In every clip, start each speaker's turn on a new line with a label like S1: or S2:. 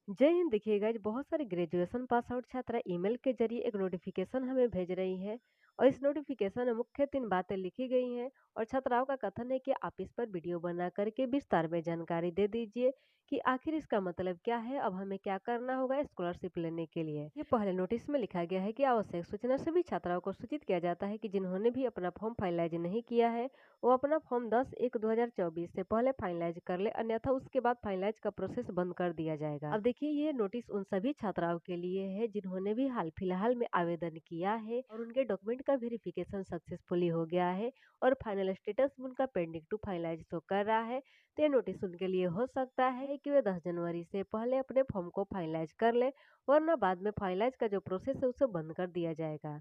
S1: जय हिंद। देखिए गाइज, बहुत सारे ग्रेजुएशन पास आउट छात्रा ईमेल के जरिए एक नोटिफिकेशन हमें भेज रही है। और इस नोटिफिकेशन में मुख्य 3 बातें लिखी गई हैं। और छात्राओं का कथन है कि आप इस पर वीडियो बना करके विस्तार में जानकारी दे दीजिए कि आखिर इसका मतलब क्या है, अब हमें क्या करना होगा स्कॉलरशिप लेने के लिए। ये पहले नोटिस में लिखा गया है कि आवश्यक सूचना सभी छात्राओं को सूचित किया जाता है कि जिन्होंने भी अपना फॉर्म फाइनलाइज नहीं किया है वो अपना फॉर्म 10/1/2024 से पहले फाइनलाइज कर ले, अन्यथा उसके बाद फाइनलाइज का प्रोसेस बंद कर दिया जाएगा। अब देखिए, ये नोटिस उन सभी छात्राओं के लिए है जिन्होंने भी हाल फिलहाल में आवेदन किया है और उनके डॉक्यूमेंट का वेरिफिकेशन सक्सेसफुली हो गया है और फाइनल स्टेटस उनका पेंडिंग टू फाइनलाइज शो कर रहा है। तो ये नोटिस उनके लिए हो सकता है कि वे 10 जनवरी से पहले अपने फॉर्म को फाइनलाइज कर ले, वरना बाद में फाइनलाइज का जो प्रोसेस है उसे बंद कर दिया जाएगा।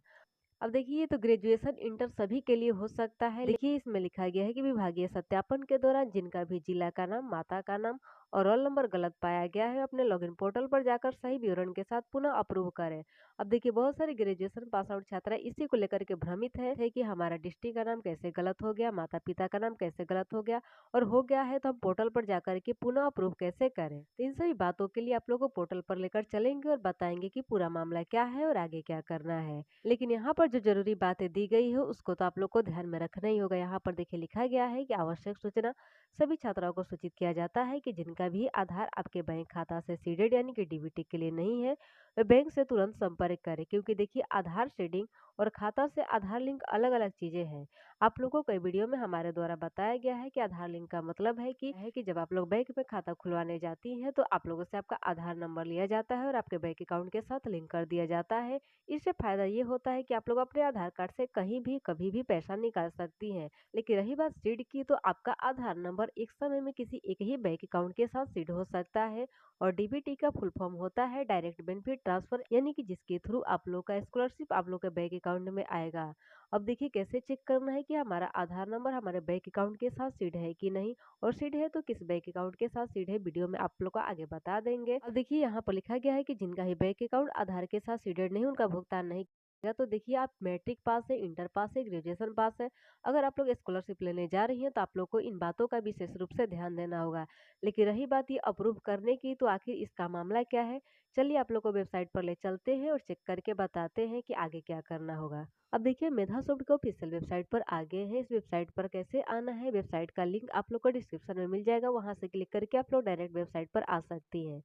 S1: अब देखिए, ये तो ग्रेजुएशन इंटर सभी के लिए हो सकता है। देखिए, इसमें लिखा गया है कि विभागीय सत्यापन के दौरान जिनका भी जिला का नाम, माता का नाम और रोल नंबर गलत पाया गया है, अपने लॉगिन पोर्टल पर जाकर सही विवरण के साथ पुनः अप्रूव करें। अब देखिए, बहुत सारे ग्रेजुएशन पास आउट छात्रा इसी को लेकर के भ्रमित है कि हमारा डिस्ट्रिक्ट का नाम कैसे गलत हो गया, माता पिता का नाम कैसे गलत हो गया, और हो गया है तो हम पोर्टल पर जाकर के पुनः अप्रूव कैसे करें। तो इन सभी बातों के लिए आप लोगों को पोर्टल पर लेकर चलेंगे और बताएंगे कि पूरा मामला क्या है और आगे क्या करना है। लेकिन यहाँ पर जो जरूरी बातें दी गई है उसको तो आप लोग को ध्यान में रखना ही होगा। यहाँ पर देखिए लिखा गया है कि आवश्यक सूचना सभी छात्राओं को सूचित किया जाता है कि जिनका भी आधार आपके बैंक खाता से सीडेड यानी कि डीबीटी के लिए नहीं है, वे बैंक से तुरंत संपर्क करें। क्योंकि देखिए, आधार शेडिंग और खाता से आधार लिंक अलग अलग चीजें हैं। आप लोगों को वीडियो में हमारे द्वारा बताया गया है कि आधार लिंक का मतलब है कि जब आप लोग बैंक में खाता खुलवाने जाती हैं तो आप लोगों से आपका आधार नंबर लिया जाता है और आपके बैंक अकाउंट के साथ लिंक कर दिया जाता है। इससे फायदा ये होता है कि आप लोग अपने आधार कार्ड से कहीं भी कभी भी पैसा निकाल सकती हैं। लेकिन रही बात सीड की, तो आपका आधार नंबर एक समय में किसी एक ही बैंक अकाउंट के साथ सीड हो सकता है। और डीबीटी का फुल फॉर्म होता है डायरेक्ट बेनिफिट ट्रांसफर, यानी कि जिसके थ्रू आप लोग का स्कॉलरशिप आप लोग के बैंक अकाउंट में आएगा। अब देखिए, कैसे चेक करना है कि हमारा आधार नंबर हमारे बैंक अकाउंट के साथ सीड है कि नहीं, और सीड है तो किस बैंक अकाउंट के साथ सीड है, वीडियो में आप लोग को आगे बता देंगे। अब देखिए, यहाँ पर लिखा गया है कि जिनका ही बैंक अकाउंट आधार के साथ सीडेड नहीं, उनका भुगतान नहीं किया। तो देखिए, आप मैट्रिक पास है, इंटर पास है, ग्रेजुएशन पास है, अगर आप लोग स्कॉलरशिप लेने जा रही हैं तो आप लोग को इन बातों का विशेष रूप से ध्यान देना होगा। लेकिन रही बात ये अप्रूव करने की, तो आखिर इसका मामला क्या है, चलिए आप लोग को वेबसाइट पर ले चलते हैं और चेक करके बताते हैं कि आगे क्या करना होगा। अब देखिए, मेधासॉफ्ट के ऑफिशियल वेबसाइट पर आ गए हैं। इस वेबसाइट पर कैसे आना है, वेबसाइट का लिंक आप लोग को डिस्क्रिप्शन में मिल जाएगा, वहां से क्लिक करके आप लोग डायरेक्ट वेबसाइट पर आ सकती हैं।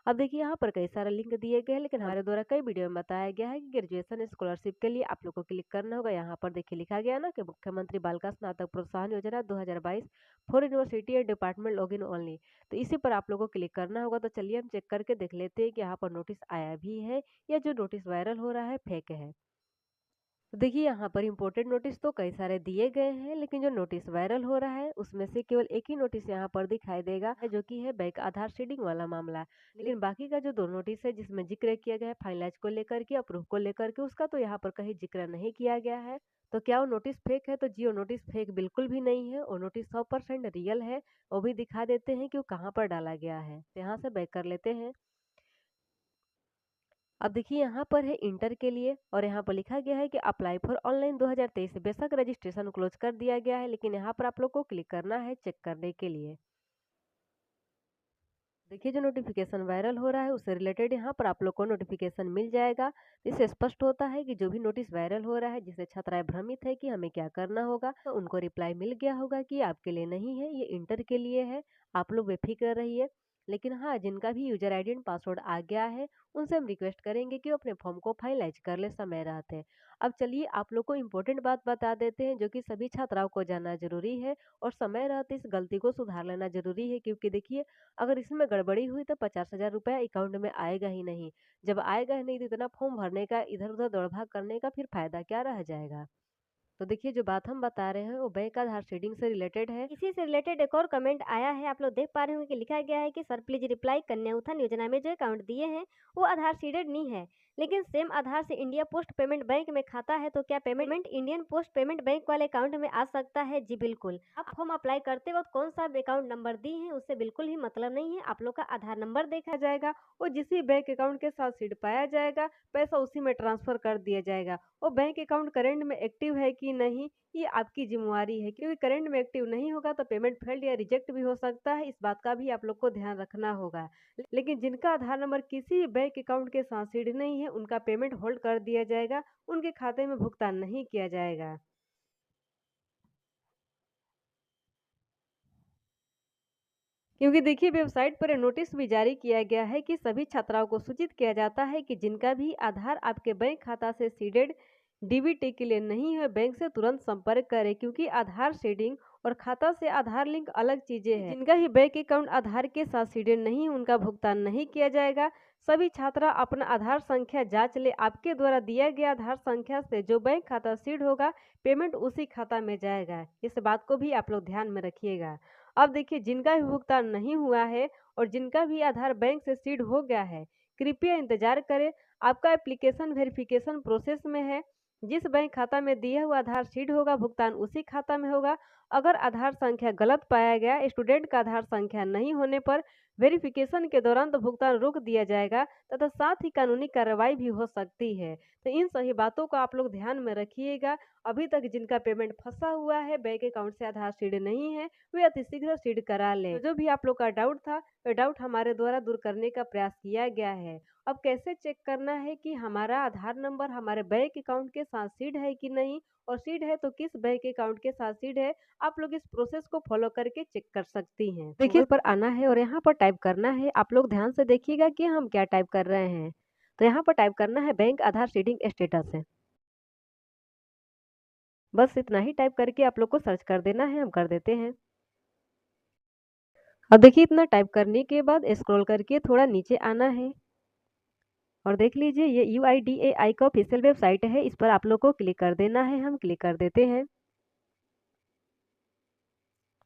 S1: अब देखिए, यहाँ पर कई सारे लिंक दिए गए हैं, लेकिन हमारे द्वारा कई वीडियो में बताया गया है कि ग्रेजुएशन स्कॉलरशिप के लिए आप लोग को क्लिक करना होगा। यहाँ पर देखिए लिखा गया ना कि मुख्यमंत्री बालिका स्नातक प्रोत्साहन योजना 2022 for university and department login only. तो इसी पर आप लोगों को क्लिक करना होगा। तो चलिए हम चेक करके देख लेते हैं कि यहाँ पर नोटिस आया भी है या जो नोटिस वायरल हो रहा है फेक है। तो देखिए, यहाँ पर इम्पोर्टेंट नोटिस तो कई सारे दिए गए हैं, लेकिन जो नोटिस वायरल हो रहा है उसमें से केवल एक ही नोटिस यहाँ पर दिखाई देगा, जो कि है बैंक आधार सीडिंग वाला मामला। लेकिन बाकी का जो 2 नोटिस है जिसमें जिक्र किया गया है फाइनलाइज को लेकर के, अप्रूव को लेकर के, उसका तो यहाँ पर कहीं जिक्र नहीं किया गया है। तो क्या वो नोटिस फेक है? तो जी, वो नोटिस फेक बिल्कुल भी नहीं है। वो नोटिस 100% रियल है। वो भी दिखा देते हैं कि वो कहाँ पर डाला गया है। तो यहाँ से बैक कर लेते हैं। अब देखिए, यहाँ पर है इंटर के लिए और यहाँ पर लिखा गया है कि अप्लाई फॉर ऑनलाइन 2023। बेशक रजिस्ट्रेशन क्लोज कर दिया गया है, लेकिन यहाँ पर आप लोग को क्लिक करना है चेक करने के लिए। देखिए, जो नोटिफिकेशन वायरल हो रहा है उससे रिलेटेड यहाँ पर आप लोग को नोटिफिकेशन मिल जाएगा। इससे स्पष्ट होता है कि जो भी नोटिस वायरल हो रहा है जिससे छात्राएं भ्रमित है कि हमें क्या करना होगा, तो उनको रिप्लाई मिल गया होगा कि आपके लिए नहीं है, ये इंटर के लिए है, आप लोग बेफिक्र रहिए। लेकिन हाँ, जिनका भी यूजर आईडी एंड पासवर्ड आ गया है उनसे हम रिक्वेस्ट करेंगे कि वो अपने फॉर्म को फाइनलाइज कर ले समय रहते। अब चलिए आप लोग को इम्पोर्टेंट बात बता देते हैं जो कि सभी छात्राओं को जानना जरूरी है, और समय रहते इस गलती को सुधार लेना जरूरी है। क्योंकि देखिए, अगर इसमें गड़बड़ी हुई तो 50,000 रुपया अकाउंट में आएगा ही नहीं। जब आएगा ही नहीं तो इतना फॉर्म भरने का, इधर उधर दौड़ भाग करने का फिर फायदा क्या रह जाएगा। तो देखिए, जो बात हम बता रहे हैं वो बैंक आधार सीडिंग से रिलेटेड है।
S2: इसी से रिलेटेड एक और कमेंट आया है, आप लोग देख पा रहे होंगे कि लिखा गया है कि sir please reply, Kanya Utthan Yojana में जो अकाउंट दिए हैं वो आधार सीडेड नहीं है। लेकिन सेम आधार से इंडिया पोस्ट पेमेंट बैंक में खाता है तो क्या payment Indian post payment bank वाले अकाउंट में आ सकता है? जी बिल्कुल। आप फॉर्म अप्लाई करते वक्त कौन सा अकाउंट नंबर दी है उससे बिल्कुल ही मतलब नहीं है, आप लोग का आधार नंबर देखा
S1: जाएगा और जिस बैंक अकाउंट के साथ सीड पाया जाएगा पैसा उसी में ट्रांसफर कर दिया जाएगा। और बैंक अकाउंट करंट में एक्टिव है कि नहीं ये आपकी जिम्मेवारी है, क्योंकि करंट में एक्टिव नहीं होगा तो पेमेंट फेल्ड या रिजेक्ट भी हो सकता है। इस बात का भी आप लोग को ध्यान रखना होगा। लेकिन जिनका आधार नंबर किसी भी बैंक अकाउंट के साथ सीड नहीं है उनका पेमेंट होल्ड कर दिया जाएगा, उनके खाते में भुगतान नहीं किया जाएगा। क्योंकि देखिए वेबसाइट पर नोटिस भी जारी किया गया है कि सभी छात्राओं को सूचित किया जाता है कि जिनका भी आधार आपके बैंक खाता से सीडेड डीबीटी के लिए नहीं है बैंक से तुरंत संपर्क करें, क्योंकि आधार सीडिंग और खाता से आधार लिंक अलग चीजें हैं। जिनका ही बैंक अकाउंट आधार के साथ सीडेड नहीं उनका भुगतान नहीं किया जाएगा। सभी छात्रा अपना आधार संख्या जांच ले, आपके द्वारा दिया गया आधार संख्या से जो बैंक खाता सीड होगा पेमेंट उसी खाता में जाएगा। इस बात को भी आप लोग ध्यान में रखिएगा। अब देखिए जिनका भी भुगतान नहीं हुआ है और जिनका भी आधार बैंक से सीड हो गया है कृपया इंतजार करें, आपका एप्लीकेशन वेरिफिकेशन प्रोसेस में है। जिस बैंक खाता में दिया हुआ आधार सीड होगा भुगतान उसी खाता में होगा। अगर आधार संख्या गलत पाया गया, स्टूडेंट का आधार संख्या नहीं होने पर वेरिफिकेशन के दौरान तो भुगतान रोक दिया जाएगा तथा साथ ही कानूनी कार्रवाई भी हो सकती है। तो इन सही बातों को आप लोग ध्यान में रखिएगा। अभी तक जिनका पेमेंट फंसा हुआ है बैंक अकाउंट से आधार सीड नहीं है वे अतिशीघ्र सीड करा लें। जो भी आप लोग का डाउट था वह डाउट हमारे द्वारा दूर करने का प्रयास किया गया है। अब कैसे चेक करना है कि हमारा आधार नंबर हमारे बैंक अकाउंट के साथ सीड है कि नहीं, और सीड है तो किस बैंक अकाउंट के साथ सीड है, आप लोग इस प्रोसेस को फॉलो करके चेक कर सकती हैं। देखिए पर आना है और यहाँ पर टाइप करना है। आप लोग ध्यान से देखिएगा कि हम क्या टाइप कर रहे हैं। तो यहाँ पर टाइप करना है बैंक आधार सीडिंग स्टेटस है। बस इतना ही टाइप करके आप लोग को सर्च कर देना है, हम कर देते हैं। अब देखिए इतना टाइप करने के बाद स्क्रॉल करके थोड़ा नीचे आना है और देख लीजिए ये UIDAI का ऑफिशियल वेबसाइट है, इस पर आप लोग को क्लिक कर देना है, हम क्लिक कर देते हैं।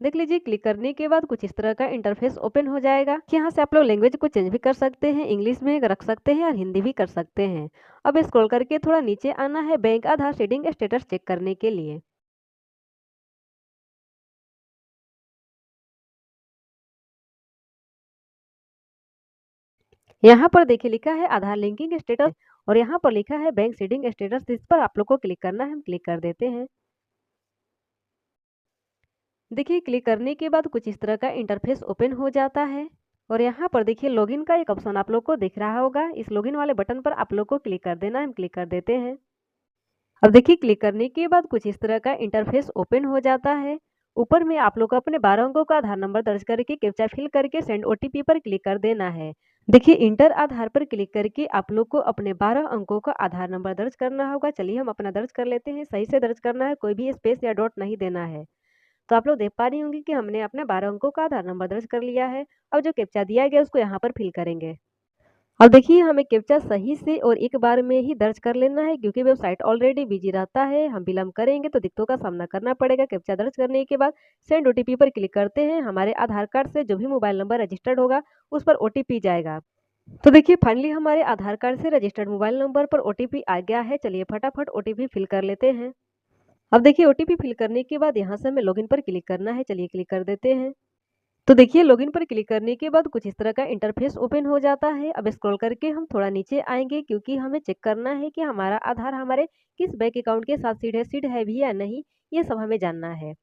S1: देख लीजिए क्लिक करने के बाद कुछ इस तरह का इंटरफेस ओपन हो जाएगा। यहाँ से आप लोग लैंग्वेज को चेंज भी कर सकते हैं, इंग्लिश में रख सकते हैं और हिंदी भी कर सकते हैं। अब स्क्रॉल करके थोड़ा नीचे आना है बैंक आधार सीडिंग स्टेटस चेक करने के लिए। यहाँ पर देखिए लिखा है आधार लिंकिंग स्टेटस और यहाँ पर लिखा है बैंक सीडिंग स्टेटस, इस पर आप लोग को क्लिक करना है, हम क्लिक कर देते हैं। देखिए क्लिक करने के बाद कुछ इस तरह का इंटरफेस ओपन हो जाता है और यहाँ पर देखिए लॉगिन का एक ऑप्शन आप लोग को दिख रहा होगा। इस लॉगिन वाले बटन पर आप लोग को क्लिक कर देना है, हम क्लिक कर देते हैं। अब देखिए क्लिक करने के बाद कुछ इस तरह का इंटरफेस ओपन हो जाता है। ऊपर में आप लोग को अपने 12 अंकों का आधार नंबर दर्ज करके कैप्चा फिल करके सेंड OTP पर क्लिक कर देना है। देखिए इंटर आधार पर क्लिक करके आप लोग को अपने 12 अंकों का आधार नंबर दर्ज करना होगा। चलिए हम अपना दर्ज कर लेते हैं। सही से दर्ज करना है, कोई भी स्पेस या डॉट नहीं देना है। तो आप लोग देख पा रही होंगी कि हमने अपने 12 अंकों का आधार नंबर दर्ज कर लिया है। अब जो कैप्चा दिया गया उसको यहाँ पर फिल करेंगे। अब देखिए हमें कैप्चा सही से और एक बार में ही दर्ज कर लेना है, क्योंकि वेबसाइट ऑलरेडी बिजी रहता है। हम विलम्ब करेंगे तो दिक्कतों का सामना करना पड़ेगा। कैप्चा दर्ज करने के बाद सेंड OTP पर क्लिक करते हैं। हमारे आधार कार्ड से जो भी मोबाइल नंबर रजिस्टर्ड होगा उस पर OTP जाएगा। तो देखिए फाइनली हमारे आधार कार्ड से रजिस्टर्ड मोबाइल नंबर पर OTP आ गया है। चलिए फटाफट OTP फिल कर लेते हैं। अब देखिए OTP फिल करने के बाद यहाँ से हमें लॉगिन पर क्लिक करना है। चलिए क्लिक कर देते हैं। तो देखिए लॉगिन पर क्लिक करने के बाद कुछ इस तरह का इंटरफेस ओपन हो जाता है। अब स्क्रॉल करके हम थोड़ा नीचे आएंगे, क्योंकि हमें चेक करना है कि हमारा आधार हमारे किस बैंक अकाउंट के साथ सीड है भी या नहीं, ये सब हमें जानना है।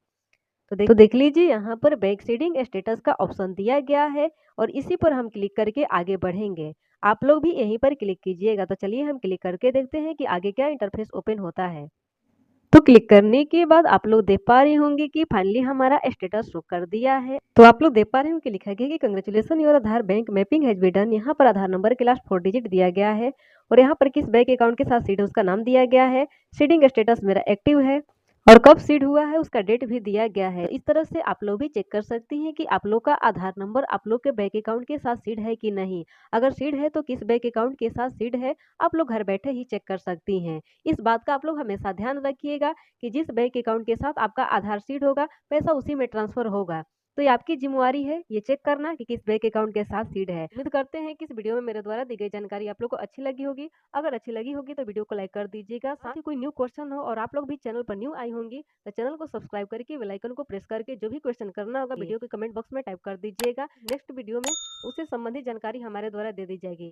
S1: तो देख लीजिए यहाँ पर बैंक सीडिंग स्टेटस का ऑप्शन दिया गया है और इसी पर हम क्लिक करके आगे बढ़ेंगे। आप लोग भी यहीं पर क्लिक कीजिएगा। तो चलिए हम क्लिक करके देखते हैं कि आगे क्या इंटरफेस ओपन होता है। तो क्लिक करने के बाद आप लोग देख पा रहे होंगे कि फाइनली हमारा स्टेटस शो कर दिया है। तो आप लोग देख पा रहे होंगे कि लिखा गया कि congratulation your Aadhaar bank mapping has been done. यहाँ पर आधार नंबर के लास्ट 4 डिजिट दिया गया है और यहाँ पर किस बैंक अकाउंट के साथ सीड है उसका नाम दिया गया है। सीडिंग स्टेटस मेरा एक्टिव है और कब सीड हुआ है उसका डेट भी दिया गया है। इस तरह से आप लोग भी चेक कर सकती हैं कि आप लोग का आधार नंबर आप लोग के बैंक अकाउंट के साथ सीड है कि नहीं। अगर सीड है तो किस बैंक अकाउंट के साथ सीड है, आप लोग घर बैठे ही चेक कर सकती हैं। इस बात का आप लोग हमेशा ध्यान रखिएगा कि जिस बैंक अकाउंट के साथ आपका आधार सीड होगा पैसा उसी में ट्रांसफर होगा। तो ये आपकी जिम्मेवारी है ये चेक करना कि किस बैंक अकाउंट के साथ सीड है। उम्मीद करते हैं कि इस वीडियो में मेरे द्वारा दी गई जानकारी आप लोग को अच्छी लगी होगी। अगर अच्छी लगी होगी तो वीडियो को लाइक कर दीजिएगा। साथ ही कोई न्यू क्वेश्चन हो और आप लोग भी चैनल पर न्यू आई होंगी तो चैनल को सब्सक्राइब करके बेल आइकन को प्रेस करके जो भी क्वेश्चन करना होगा वीडियो के कमेंट बॉक्स में टाइप कर दीजिएगा। नेक्स्ट वीडियो में उससे संबंधित जानकारी हमारे द्वारा दे दी जाएगी।